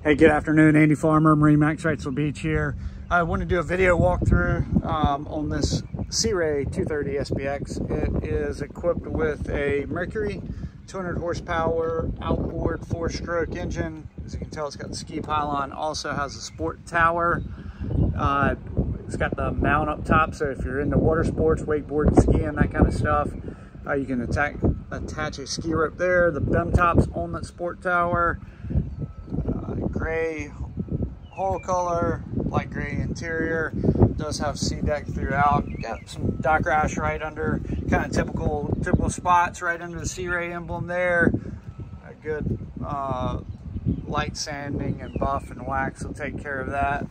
Hey, good afternoon. Andy Farmer, MarineMax Wrightsville Beach here. I want to do a video walkthrough on this Sea Ray 230 SPX. It is equipped with a Mercury 200 horsepower outboard 4-stroke engine. As you can tell, it's got the ski pylon. Also has a sport tower. It's got the mount up top, so if you're into water sports, wakeboarding, skiing, that kind of stuff, you can attach a ski rope there. The bim top's on that sport tower. Gray hull color, light gray interior. Does have Seadek throughout. Got some dock rash right under, kind of typical spots right under the Sea Ray emblem there. A good light sanding and buff and wax will take care of that.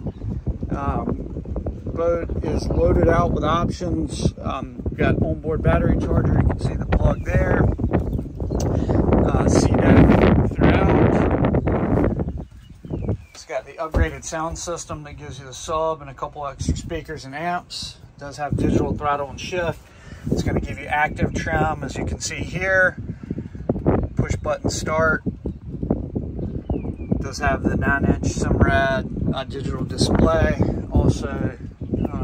Boat is loaded out with options. Got onboard battery charger. You can see the plug there. Seadek throughout. It's got the upgraded sound system that gives you the sub and a couple extra speakers and amps. It does have digital throttle and shift. It's going to give you active trim, as you can see here. Push button start. It does have the 9-inch Simrad digital display. Also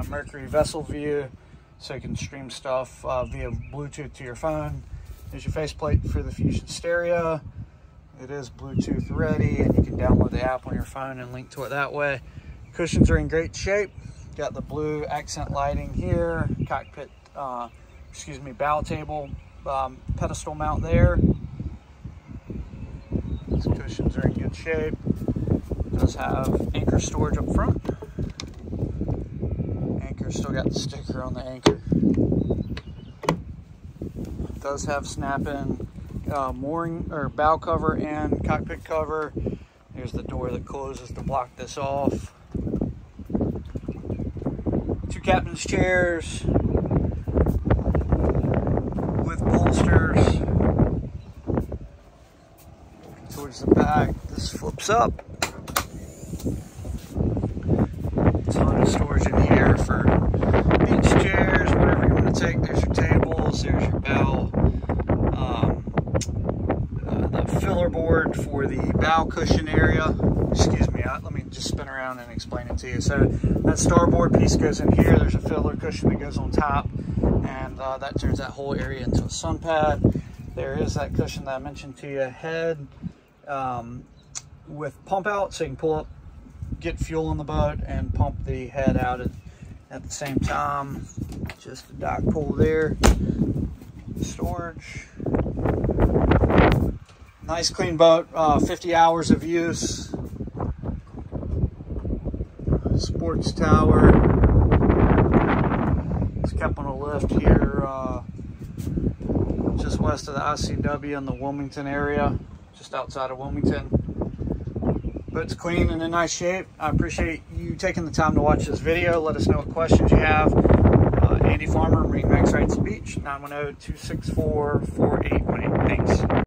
Mercury vessel view, so you can stream stuff via Bluetooth to your phone. There's your faceplate for the Fusion stereo. It is Bluetooth ready, and you can download the app on your phone and link to it that way. Cushions are in great shape. Got the blue accent lighting here. Cockpit, bow table pedestal mount there. These cushions are in good shape. It does have anchor storage up front. Anchor still got the sticker on the anchor. It does have snap-in mooring or bow cover and cockpit cover. Here's the door that closes to block this off. 2 captain's chairs with bolsters. Towards the back, this flips up. Ton of storage in here for beach chairs, whatever you want to take. There's your tables, there's your bow. The filler board for the bow cushion area. Excuse me, let me just spin around and explain it to you. So that starboard piece goes in here. There's a filler cushion that goes on top, and that turns that whole area into a sun pad. There is that cushion that I mentioned to you, head with pump out, so you can pull up, get fuel on the boat, and pump the head out at the same time. Just a dock pull there. Storage. Nice clean boat, 50 hours of use. Sports tower. It's kept on a lift here just west of the ICW in the Wilmington area, just outside of Wilmington. Boat's clean and in nice shape. I appreciate you taking the time to watch this video. Let us know what questions you have. Andy Farmer, MarineMax Wrightsville Beach, 910-264-4818. Thanks.